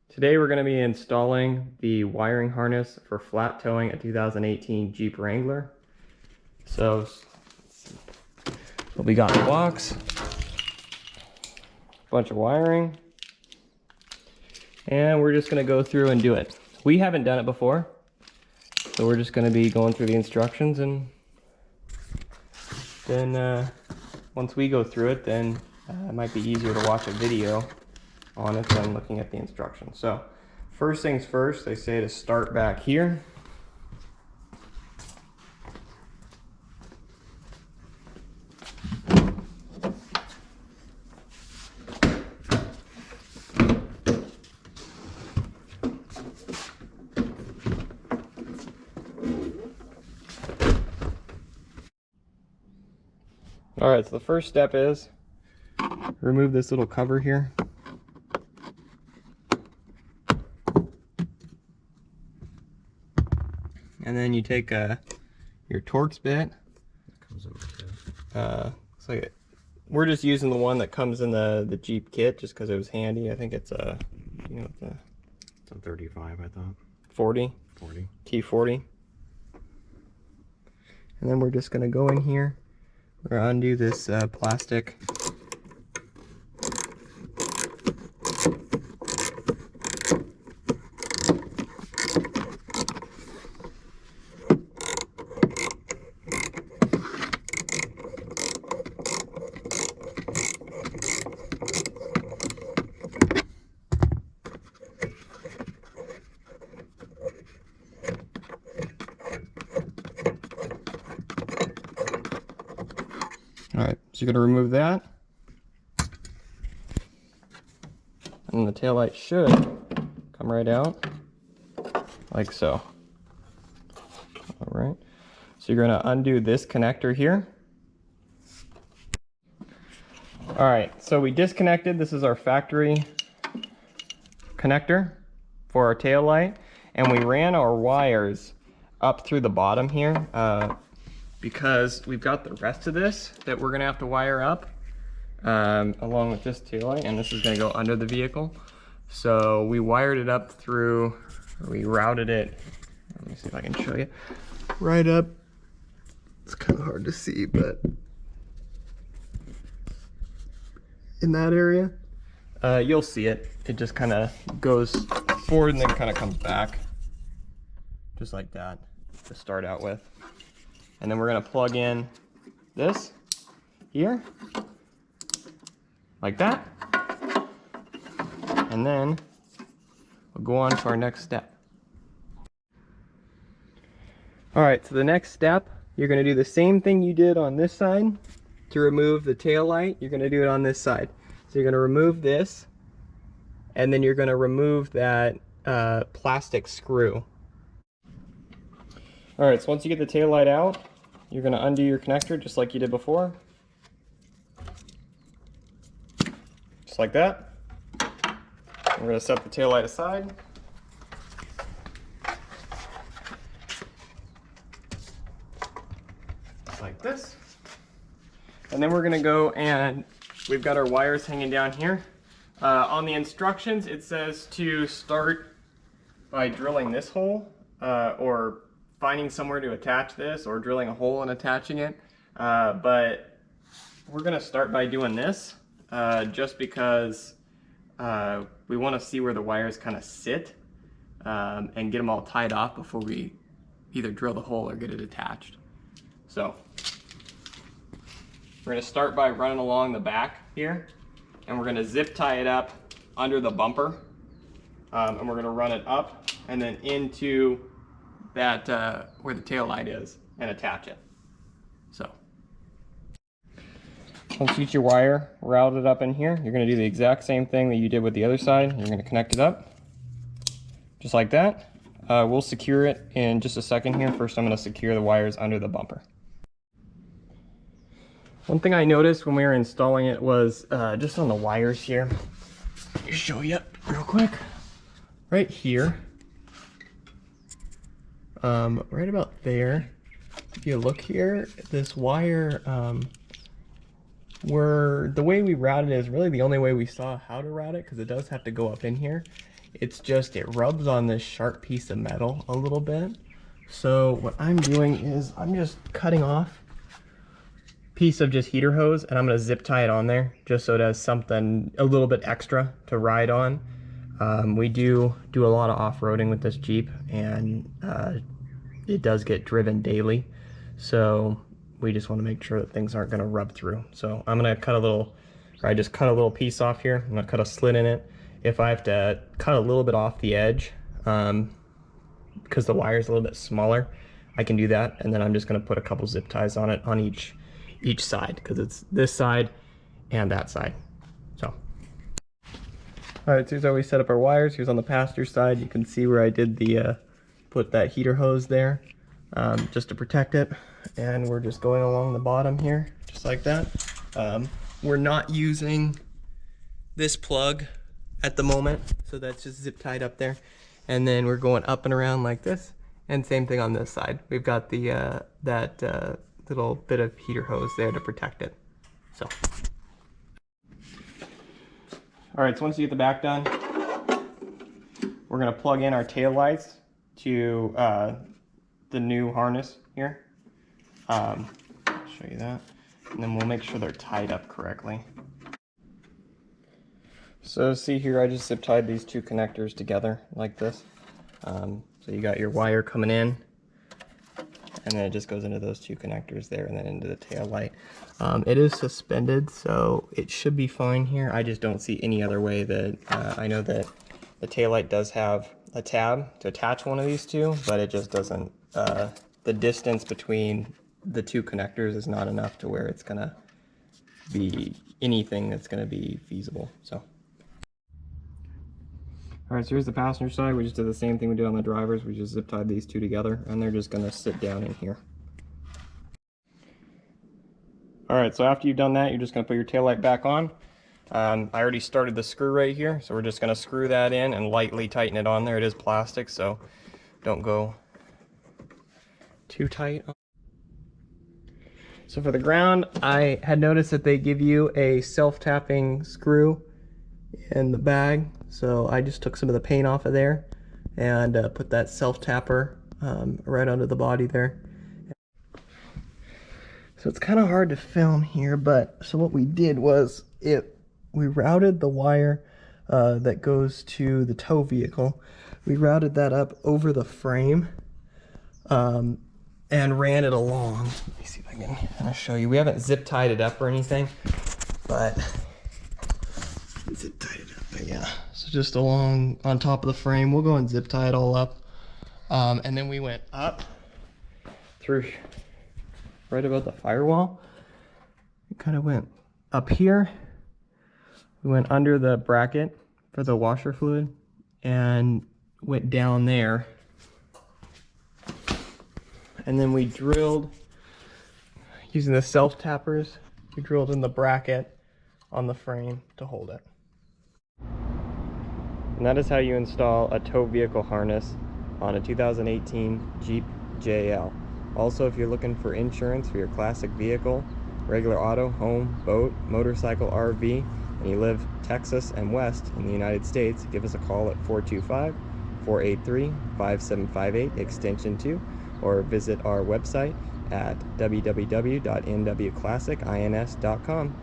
Today we're going to be installing the wiring harness for flat towing a 2018 Jeep Wrangler. So what we got in the box, a bunch of wiring, and we're just going to go through and do it. We haven't done it before, so we're just going to be going through the instructions, and then once we go through it, then it might be easier to watch a video on it than looking at the instructions. So first things first, they say to start back here. All right, so the first step is remove this little cover here. And then you take your Torx bit. It comes in with Looks like we're just using the one that comes in the Jeep kit just because it was handy. I think it's a, it's a 35, I thought. 40. T40. And then we're just gonna go in here. We're gonna undo this plastic. Alright, so you're going to remove that. And the taillight should come right out, like so. Alright, so you're going to undo this connector here. Alright, so we disconnected. This is our factory connector for our taillight. And we ran our wires up through the bottom here. Because we've got the rest of this that we're gonna have to wire up along with this taillight, and this is gonna go under the vehicle. So we wired it up through, or we routed it, let me see if I can show you, right up. It's kind of hard to see, but in that area, you'll see it. It just kind of goes forward and then kind of comes back, just like that to start out with. And then we're going to plug in this here, like that. And then we'll go on to our next step. All right, so the next step, you're going to do the same thing you did on this side to remove the tail light. You're going to do it on this side. So you're going to remove this, and then you're going to remove that plastic screw. All right, so once you get the tail light out, you're going to undo your connector just like you did before. Just like that. We're going to set the tail light aside. Just like this. And then we're going to go, and we've got our wires hanging down here. On the instructions, it says to start by drilling this hole, or finding somewhere to attach this, or drilling a hole and attaching it. But we're gonna start by doing this, just because we wanna see where the wires kind of sit, and get them all tied off before we either drill the hole or get it attached. So we're gonna start by running along the back here, and we're gonna zip tie it up under the bumper, and we're gonna run it up and then into that where the tail light is and attach it. So once you get your wire routed up in here, you're going to do the exact same thing that you did with the other side. You're going to connect it up just like that. We'll secure it in just a second here. First, I'm going to secure the wires under the bumper. One thing I noticed when we were installing it was just on the wires here. Let me show you real quick. Right here, right about there, if you look here, this wire the way we routed it is really the only way we saw how to route it, because it does have to go up in here. It's just, it rubs on this sharp piece of metal a little bit. So what I'm doing is I'm just cutting off a piece of just heater hose, and I'm going to zip tie it on there just so it has something a little bit extra to ride on. We do a lot of off-roading with this Jeep, and it does get driven daily. So we just want to make sure that things aren't going to rub through. So I'm going to cut a little, or I just cut a little piece off here. I'm going to cut a slit in it. If I have to cut a little bit off the edge, because the wire is a little bit smaller, I can do that. And then I'm just going to put a couple zip ties on it on each side, because it's this side and that side. So. All right, so here's how we set up our wires. Here's on the passenger side. You can see where I did the, put that heater hose there, just to protect it. And we're just going along the bottom here, just like that. We're not using this plug at the moment, so that's just zip tied up there. And then we're going up and around like this, and same thing on this side. We've got the that little bit of heater hose there to protect it. So, all right, so once you get the back done, we're gonna plug in our tail lights to the new harness here. I'll show you that, and then we'll make sure they're tied up correctly. So see here, I just zip tied these two connectors together like this. So you got your wire coming in, and then it just goes into those two connectors there, and then into the tail light. It is suspended, so it should be fine here. I just don't see any other way that, I know that the tail light does have a tab to attach one of these two, but it just doesn't, the distance between the two connectors is not enough to where it's gonna be anything that's gonna be feasible, so. All right, so here's the passenger side. We just did the same thing we did on the drivers. We just zip tied these two together, and they're just gonna sit down in here. All right, so after you've done that, you're just gonna put your taillight back on. I already started the screw right here, so we're just gonna screw that in and lightly tighten it on there. It is plastic, so don't go too tight. So for the ground, I had noticed that they give you a self-tapping screw in the bag. So I just took some of the paint off of there and put that self-tapper right onto the body there. So it's kind of hard to film here, but so what we did was we routed the wire that goes to the tow vehicle. We routed that up over the frame and ran it along. Let me see if I can kind of show you. We haven't zip tied it up or anything, but zip tied it up. But yeah, so just along on top of the frame. We'll go and zip tie it all up, and then we went up through right above the firewall. We kind of went up here. We went under the bracket for the washer fluid and went down there. And then we drilled, using the self-tappers, we drilled in the bracket on the frame to hold it. And that is how you install a tow vehicle harness on a 2018 Jeep JL. Also, if you're looking for insurance for your classic vehicle, regular auto, home, boat, motorcycle, RV, and you live Texas and west in the United States, give us a call at 425-483-5758, extension 2, or visit our website at www.nwclassicins.com.